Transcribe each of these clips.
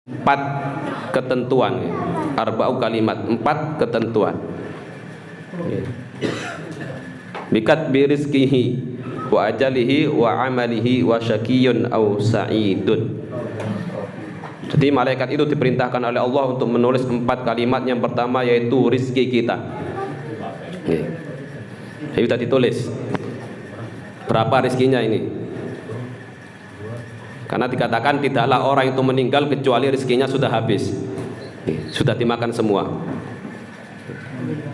4 ketentuan, arba'u kalimat, 4 ketentuan. Bikat birizkihi wa ajalihi wa amalihi wa syakiyun au sa'idun. Jadi malaikat itu diperintahkan oleh Allah untuk menulis 4 kalimat. Yang pertama yaitu rizki kita. Jadi sudah ditulis berapa rizkinya ini. Karena dikatakan tidaklah orang itu meninggal kecuali rizkinya sudah habis, sudah dimakan semua.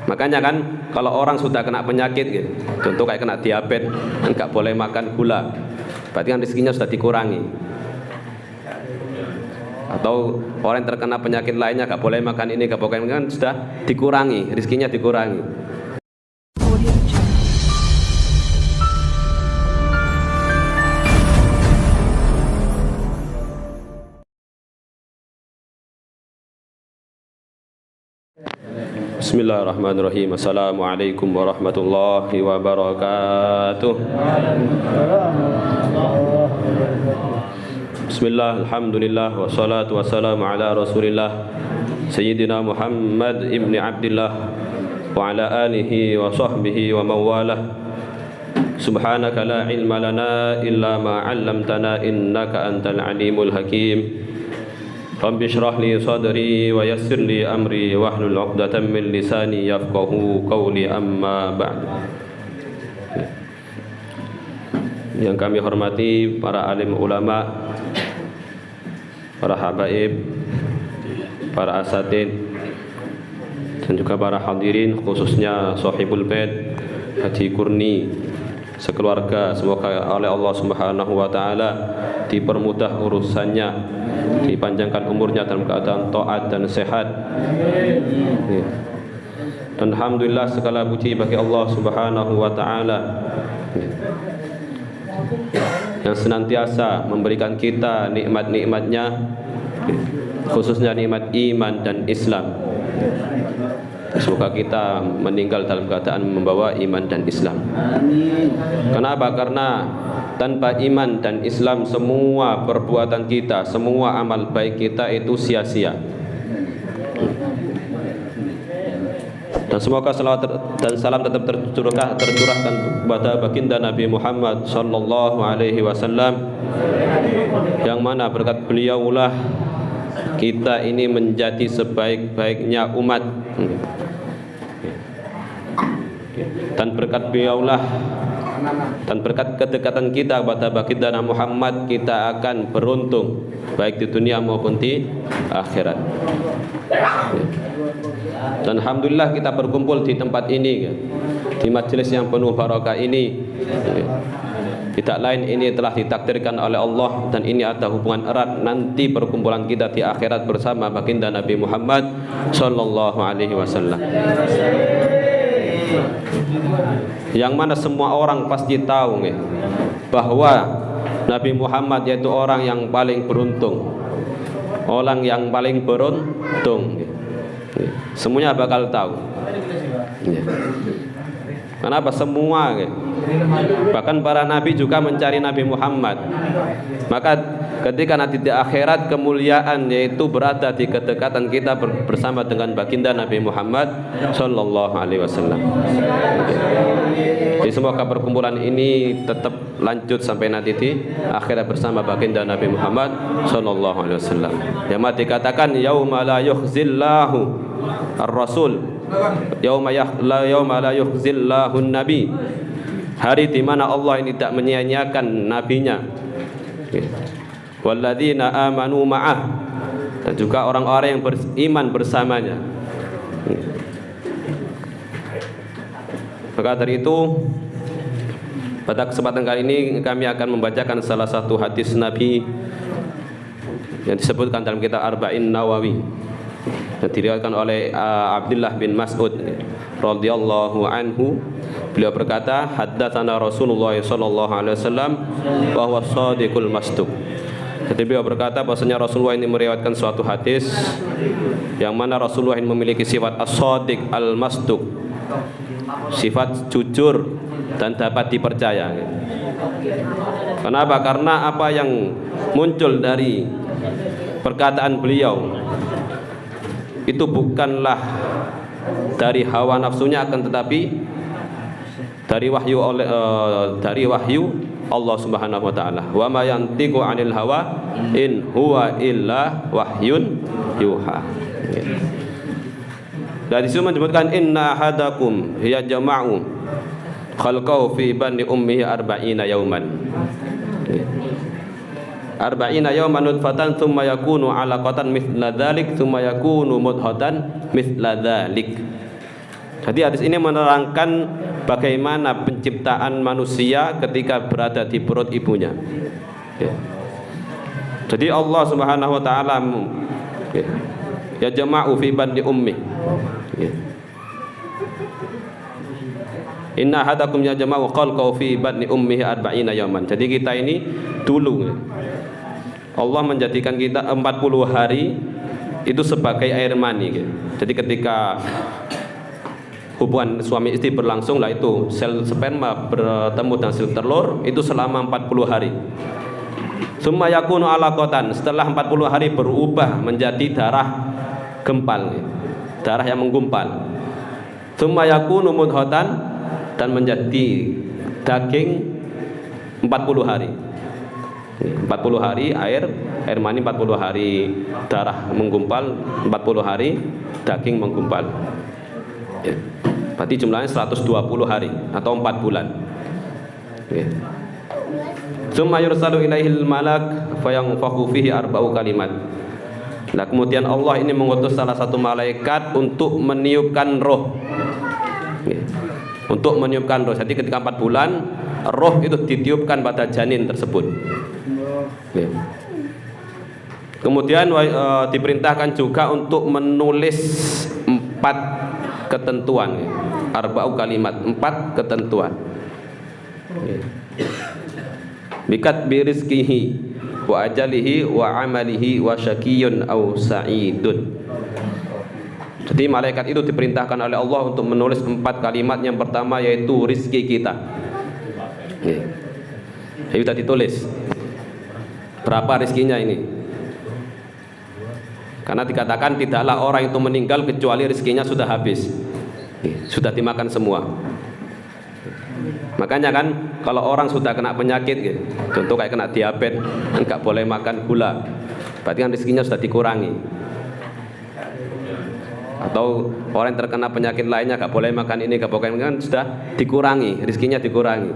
Makanya kan kalau orang sudah kena penyakit gitu, contoh kayak kena diabetes, enggak boleh makan gula, berarti kan rizkinya sudah dikurangi. Atau orang yang terkena penyakit lainnya enggak boleh makan ini, enggak boleh makan, sudah dikurangi, rizkinya dikurangi. Bismillahirrahmanirrahim. Assalamualaikum warahmatullahi wabarakatuh. Bismillah, alhamdulillah, wassalatu wassalamu ala rasulillah Sayyidina Muhammad ibn Abdillah wa ala alihi wa sahbihi wa mawalah. Subhanaka la ilma lana illa ma 'allamtana innaka antal alimul hakim. Rabbi shrah li sadri wa yassir li amri wahlul 'uqdatam min lisani yafqahu qawli, amma ba'd. Yang kami hormati para alim ulama, para habaib, para asatid, dan juga para hadirin, khususnya sahibul bait Haji Kurni sekeluarga, semoga oleh Allah Subhanahu wa taala dipermudah urusannya, dipanjangkan umurnya dalam keadaan taat dan sehat. Dan alhamdulillah segala puji bagi Allah Subhanahu wa taala yang senantiasa memberikan kita nikmat-nikmatnya, khususnya nikmat iman dan Islam. Semoga kita meninggal dalam keadaan membawa iman dan Islam. Kenapa? Karena tanpa iman dan Islam semua perbuatan kita, semua amal baik kita itu sia-sia. Dan semoga salawat dan salam tetap tercurahkan kepada baginda Nabi Muhammad sallallahu alaihi wasallam, yang mana berkat beliaulah kita ini menjadi sebaik-baiknya umat. Dan berkat beliaulah dan berkat kedekatan kita kepada baginda Muhammad, kita akan beruntung baik di dunia maupun di akhirat. Dan alhamdulillah kita berkumpul di tempat ini, di majelis yang penuh barakah ini. Tidak lain, ini telah ditakdirkan oleh Allah, dan ini ada hubungan erat nanti perkumpulan kita di akhirat bersama baginda Nabi Muhammad sallallahu alaihi wasallam. Yang mana semua orang pasti tahu bahwa Nabi Muhammad yaitu orang yang paling beruntung, orang yang paling beruntung. Semuanya bakal tahu. Kenapa? Semua bahkan para nabi juga mencari Nabi Muhammad. Maka ketika nanti di akhirat kemuliaan yaitu berada di kedekatan kita bersama dengan baginda Nabi Muhammad sallallahu alaihi wasallam. Jadi semoga perkumpulan ini tetap lanjut sampai nanti di akhirat bersama baginda Nabi Muhammad sallallahu alaihi wasallam. Yang dikatakan yauma la yukhzillahu ar-rasul, yauma la yukhzillahu an-nabi, hari di mana Allah ini tidak menyia-nyiakan nabinya. Walladzina amanu ma'ah, dan juga orang-orang yang beriman bersamanya. Maka dari itu pada kesempatan kali ini kami akan membacakan salah satu hadis Nabi yang disebutkan dalam kitab Arba'in Nawawi, yang diriwayatkan oleh Abdullah bin Mas'ud radhiyallahu anhu. Beliau berkata, haddatsana Rasulullah sallallahu alaihi wasallam wa huwa shadiqul masduq. Jadi beliau berkata bahwasanya Rasulullah ini meriwayatkan suatu hadis yang mana Rasulullah ini memiliki sifat as-shadiq al-masduq, sifat jujur dan dapat dipercaya. Kenapa? Karena apa yang muncul dari perkataan beliau itu bukanlah dari hawa nafsunya, akan tetapi dari wahyu Allah Subhanahu wa taala. Wa ma yantiqu 'anil hawa in huwa illa wahyun yuha. Dan di situ menyebutkan inna hadakum hiya jama'u khalqahu fi bani ummihi arba'ina yauman. Arba'ina yauman nutfatan thumma yakunu 'alaqatan mithla dzalik thumma yakunu mudghatan mithla dzalik. Jadi hadis ini menerangkan bagaimana penciptaan manusia ketika berada di perut ibunya. Jadi Allah Subhanahu wa taala ya jama'u fi bani ummi. Inna hadakum ya jama'u khalqahu fi batni ummihi arba'ina yauman. Jadi kita ini dulu Allah menjadikan kita 40 hari itu sebagai air mani. Jadi ketika hubungan suami istri berlangsung lah, itu sel sperma bertemu dengan sel telur itu selama 40 hari. Summa yakunu alaqatan, setelah 40 hari berubah menjadi darah gempal, darah yang menggumpal. Summa yakunu mudghatan, dan menjadi daging 40 hari. 40 hari air mani, 40 hari darah menggumpal, 40 hari daging menggumpal. Berarti jumlahnya 120 hari atau 4 bulan. Summa yursalu ilaihil malak fayanfakhu fihi arba'u kalimat. Nah, kemudian Allah ini mengutus salah satu malaikat untuk meniupkan roh. Untuk meniupkan roh. Jadi ketika 4 bulan roh itu ditiupkan pada janin tersebut. Kemudian diperintahkan juga untuk menulis 4 ketentuan, arba'u kalimat, 4 ketentuan. Bikat birizkihi wa ajalihi wa amalihi wa syakiyun aw sa'idun. Jadi malaikat itu diperintahkan oleh Allah untuk menulis 4 kalimat. Yang pertama yaitu rizki kita. Jadi sudah ditulis berapa rizkinya ini. Karena dikatakan tidaklah orang itu meninggal kecuali rizkinya sudah habis, sudah dimakan semua. Makanya kan kalau orang sudah kena penyakit, contoh kayak kena diabetes, enggak boleh makan gula, berarti kan rizkinya sudah dikurangi. Atau orang yang terkena penyakit lainnya enggak boleh makan ini, enggak boleh makan, sudah dikurangi, rizkinya dikurangi.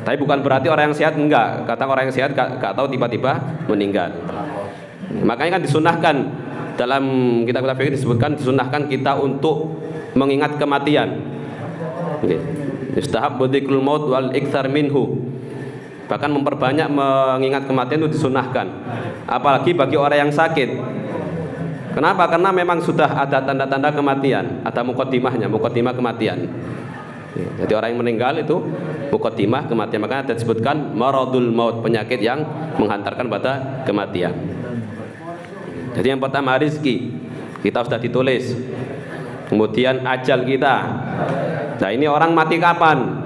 Tapi bukan berarti orang yang sehat enggak. Kata orang yang sehat enggak tahu tiba-tiba meninggal. Makanya kan disunahkan dalam kitab-kitab fikih disebutkan disunahkan kita untuk mengingat kematian. Yustahab dzikrul maut wal iktsar minhu. Bahkan memperbanyak mengingat kematian itu disunahkan. Apalagi bagi orang yang sakit. Kenapa? Karena memang sudah ada tanda-tanda kematian, ada muqaddimahnya, muqaddimah kematian. Jadi orang yang meninggal itu muqaddimah kematian. Makanya disebutkan maradul maut, penyakit yang menghantarkan pada kematian. Jadi yang pertama rizki kita sudah ditulis. Kemudian ajal kita. Nah ini orang mati kapan?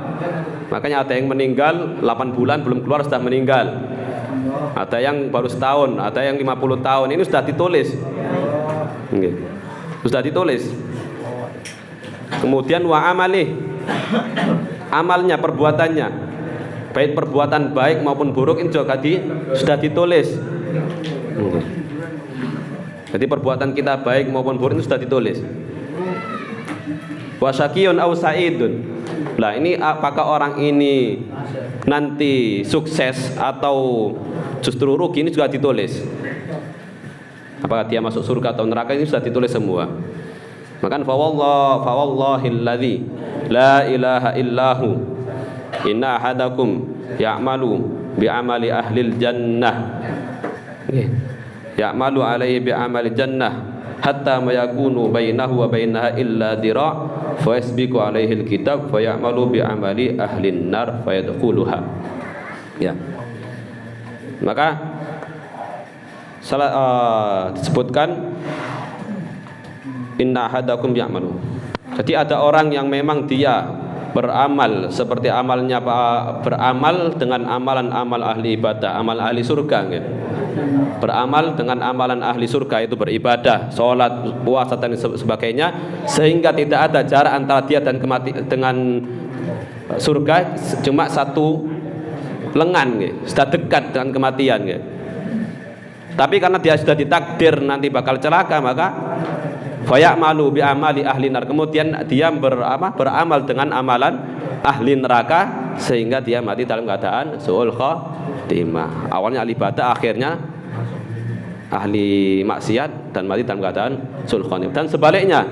Makanya ada yang meninggal 8 bulan belum keluar sudah meninggal. Ada yang baru setahun, ada yang 50 tahun. Ini sudah ditulis. Sudah ditulis. Kemudian wa amalih, amalnya, perbuatannya, baik perbuatan baik maupun buruk ini juga sudah ditulis. Jadi perbuatan kita baik maupun buruk itu sudah ditulis. Wa syakiyun aw sa'idun. Nah ini apakah orang ini nanti sukses atau justru rugi, ini juga ditulis. Apakah dia masuk surga atau neraka, ini sudah ditulis semua. Maka fawallahilladzi la ilaha illahu inna ahadakum ya'malu bi'amali ahlil jannah. Ya'malu alaihi bi'amali jannah hatta ma yakunu bainahu wa bainaha illa dira' fa yasbiqu alaihi alkitab fa ya'malu bi'amali ahlin nar fa yadkhuluha. Ya. Maka disebutkan inna ahadakum ya'malu. Jadi ada orang yang memang dia beramal seperti amalnya beramal dengan amalan-amal ahli ibadah, amal ahli surga gitu. beramal dengan amalan ahli surga, itu beribadah, sholat, puasa dan sebagainya, sehingga tidak ada jarak antara dia dan dengan surga cuma satu lengan, sudah dekat dengan kematian. Tapi karena dia sudah ditakdir nanti bakal celaka, maka fayamalu bi amali ahli nar, kemudian dia beramal dengan amalan ahli neraka, sehingga dia mati dalam keadaan su'ul khatimah. Awalnya ahli ibadah, akhirnya ahli maksiat dan mati dalam keadaan su'ul khatimah. Dan sebaliknya,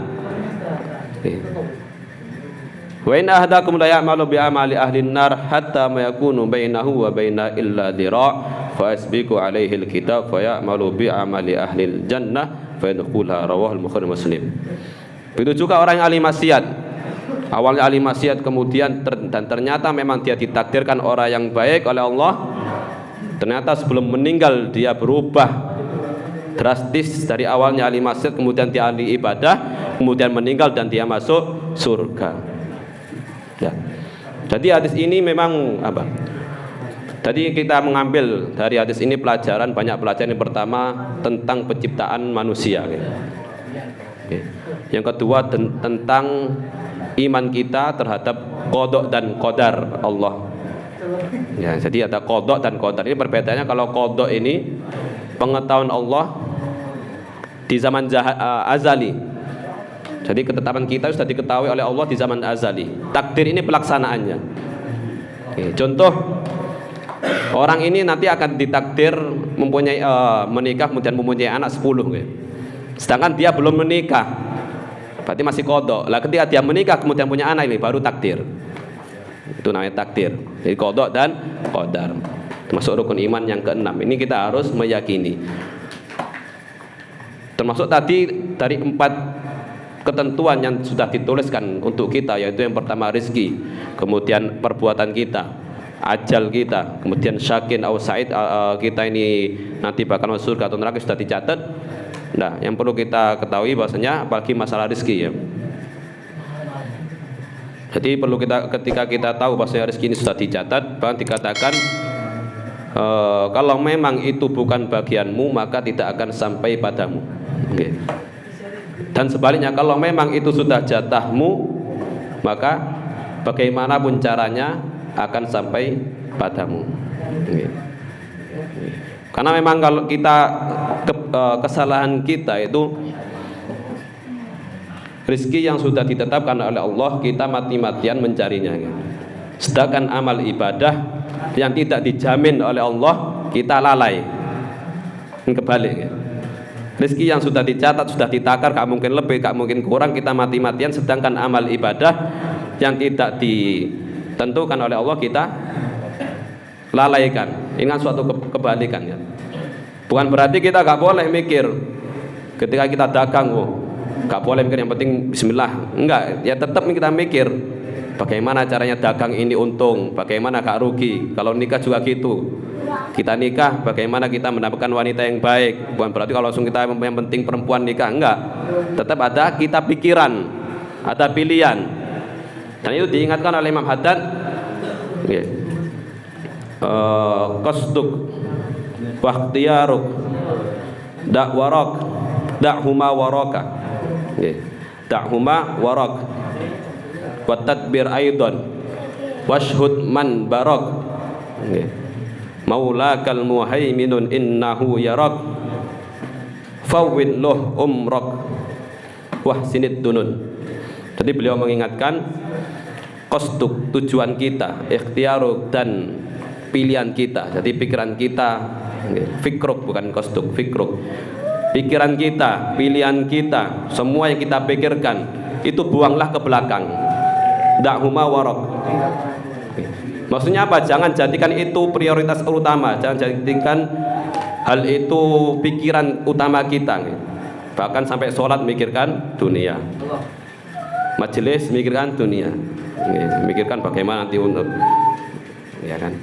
wa in ahadakum la ya'malu bi amali ahli nar hatta ma yakunu bainahu wa baina illa dhira' fa asbiqu alaihi alkitab fa ya'malu bi amali ahli jannah fa yadkhulha, rawahul Bukhari Muslim. Begitu juga orang yang ahli maksiat. Awalnya ahli maksiat, kemudian dan ternyata memang dia ditakdirkan orang yang baik oleh Allah. Ternyata sebelum meninggal dia berubah drastis, dari awalnya ahli maksiat kemudian dia ahli ibadah, kemudian meninggal dan dia masuk surga. Ya. Jadi hadis ini memang apa? Tadi kita mengambil dari hadis ini pelajaran, banyak pelajaran. Yang pertama tentang penciptaan manusia. Yang kedua tentang iman kita terhadap qada dan qadar Allah. Ya, jadi ada qada dan qadar. Ini perbedaannya, kalau qada ini pengetahuan Allah di zaman azali. Jadi ketetapan kita sudah diketahui oleh Allah di zaman azali. Takdir ini pelaksanaannya. Contoh, orang ini nanti akan ditakdir mempunyai menikah, kemudian mempunyai anak 10. Sedangkan dia belum menikah, berarti masih qada. Lah ketika dia menikah kemudian punya anak, ini baru takdir. Itu namanya takdir. Jadi qada dan qadar. Termasuk rukun iman yang ke-6. Ini kita harus meyakini. Termasuk tadi dari 4 ketentuan yang sudah dituliskan untuk kita, yaitu yang pertama rezeki, kemudian perbuatan kita, ajal kita, kemudian syakin atau sa'id kita ini nanti bakal masuk surga atau neraka, sudah dicatat. Nah, yang perlu kita ketahui bahwasanya apalagi masalah rezeki, ya. Jadi perlu ketika kita tahu bahwasanya rezeki ini sudah dicatat, bahkan dikatakan kalau memang itu bukan bagianmu maka tidak akan sampai padamu. Okay. Dan sebaliknya, kalau memang itu sudah jatahmu maka bagaimanapun caranya akan sampai padamu. Karena memang kalau kita kesalahan kita itu rezeki yang sudah ditetapkan oleh Allah, kita mati-matian mencarinya. Sedangkan amal ibadah yang tidak dijamin oleh Allah, kita lalai. Kebalik, ya. Rezeki yang sudah dicatat, sudah ditakar, gak mungkin lebih, gak mungkin kurang, kita mati-matian. Sedangkan amal ibadah yang tidak ditentukan oleh Allah, kita lalaikan. Ini kan suatu kebalikan, ya. Bukan berarti kita gak boleh mikir ketika kita dagang, gak boleh mikir yang penting bismillah. Enggak, ya tetap kita mikir bagaimana caranya dagang ini untung, bagaimana gak rugi. Kalau nikah juga gitu, kita nikah bagaimana kita mendapatkan wanita yang baik. Bukan berarti kalau langsung kita yang penting perempuan nikah, enggak. Tetap ada kita pikiran, ada pilihan. Dan itu diingatkan oleh Imam Haddad, qasduk wakhtiyaruk da'warok da'huma waraka, da'huma warak wa tadbir aidon washhud man barok, maulakal muhaiminun innahu yarak fawwid luh umrak wahsinid dunun. Jadi beliau mengingatkan qasduk, tujuan kita, ikhtiaruk dan pilihan kita. Jadi pikiran kita, fikruk bukan qasduk, fikruk. Pikiran kita, pilihan kita, semua yang kita pikirkan itu buanglah ke belakang. Da'huma warak. Maksudnya apa? Jangan jadikan itu prioritas utama, jangan jadikan hal itu pikiran utama kita. Bahkan sampai sholat mikirkan dunia, majelis mikirkan dunia, mikirkan bagaimana nanti untuk, ya kan?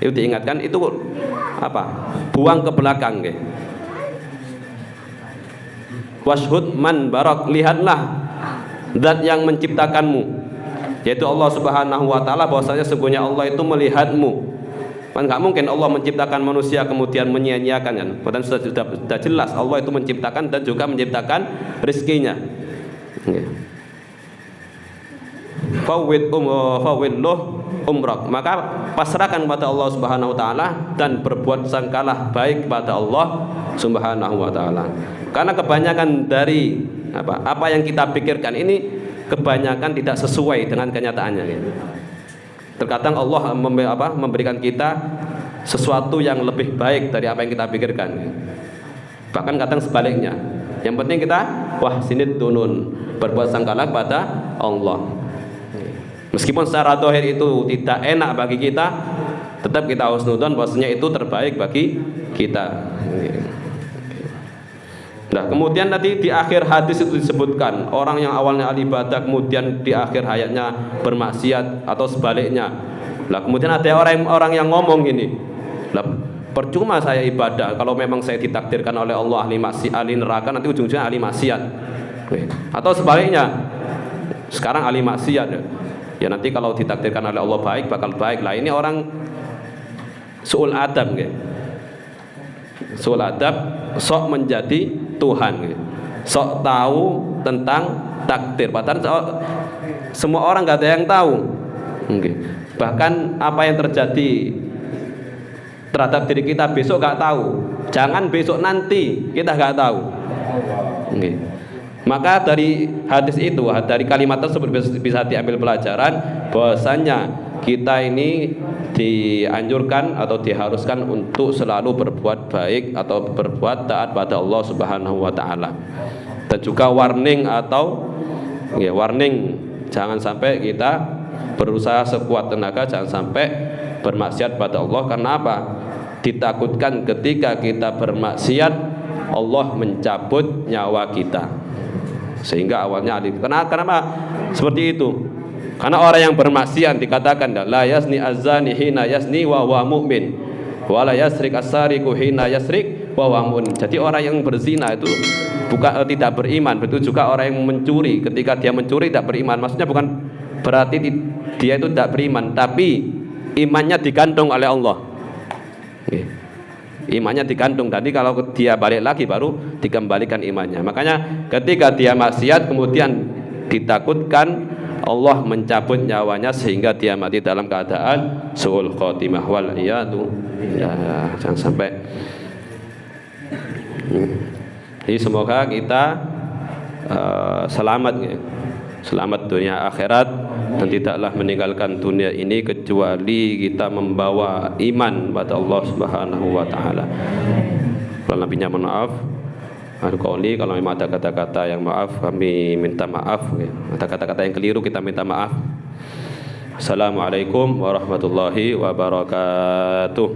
Itu diingatkan, itu apa? Buang ke belakang. Washhud man barak, lihatlah zat yang menciptakanmu, yaitu Allah Subhanahu wa taala, bahwasanya sesungguhnya Allah itu melihatmu. Kan nggak mungkin Allah menciptakan manusia kemudian menyia-nyiakan kan. Padahal sudah jelas Allah itu menciptakan dan juga menciptakan rezekinya. Fawwidluh umrak, maka pasrahkan kepada Allah Subhanahu wa taala dan berbuat sangkalah baik kepada Allah Subhanahu wa taala. Karena kebanyakan dari apa yang kita pikirkan ini kebanyakan tidak sesuai dengan kenyataannya. Terkadang Allah memberikan kita sesuatu yang lebih baik dari apa yang kita pikirkan. Bahkan kadang sebaliknya. Yang penting kita sini tunun, berbuat sangkalah kepada Allah. Meskipun secara zahir itu tidak enak bagi kita, tetap kita husnudzon bahwasanya itu terbaik bagi kita. Nah, kemudian nanti di akhir hadis itu disebutkan orang yang awalnya ahli ibadah kemudian di akhir hayatnya bermaksiat atau sebaliknya. Lah kemudian ada orang yang ngomong gini, lah percuma saya ibadah kalau memang saya ditakdirkan oleh Allah ahli neraka, nanti ujung-ujungnya ahli maksiat. Atau sebaliknya, sekarang ahli maksiat ya nanti kalau ditakdirkan oleh Allah baik bakal baik. Lah ini orang suul adab suul adab, sok menjadi Tuhan, sok tahu tentang takdir, padahal semua orang nggak ada yang tahu. Bahkan apa yang terjadi terhadap diri kita besok nggak tahu, jangan besok nanti kita nggak tahu. Maka dari hadis itu, dari kalimat tersebut bisa diambil pelajaran bahwasanya kita ini dianjurkan atau diharuskan untuk selalu berbuat baik atau berbuat taat pada Allah Subhanahu wa taala. Dan juga warning jangan sampai kita berusaha sekuat tenaga jangan sampai bermaksiat pada Allah. Karena apa? Ditakutkan ketika kita bermaksiat Allah mencabut nyawa kita. Sehingga awalnya kenapa seperti itu? Karena orang yang bermaksiat dikatakan la yazni azani hina yazni wa huwa mu'min wa la yasrik as-sariqu hina yasrik wa huwa mu'min. Jadi orang yang berzina itu bukan tidak beriman. Betul juga orang yang mencuri, ketika dia mencuri tidak beriman. Maksudnya bukan berarti dia itu tidak beriman, tapi imannya digantung oleh Allah. Imannya digantung, nanti kalau dia balik lagi baru dikembalikan imannya. Makanya ketika dia maksiat kemudian ditakutkan Allah mencabut nyawanya sehingga dia mati dalam keadaan su'ul khotimah wal iyadu. Ya, jangan sampai. Jadi semoga kita selamat dunia akhirat dan tidaklah meninggalkan dunia ini kecuali kita membawa iman pada Allah Subhanahu wa taala. Kalau nabinya mohon maaf. Kalau memang ada kata-kata yang maaf kami minta maaf. Ada kata-kata yang keliru kita minta maaf. Assalamualaikum warahmatullahi wabarakatuh.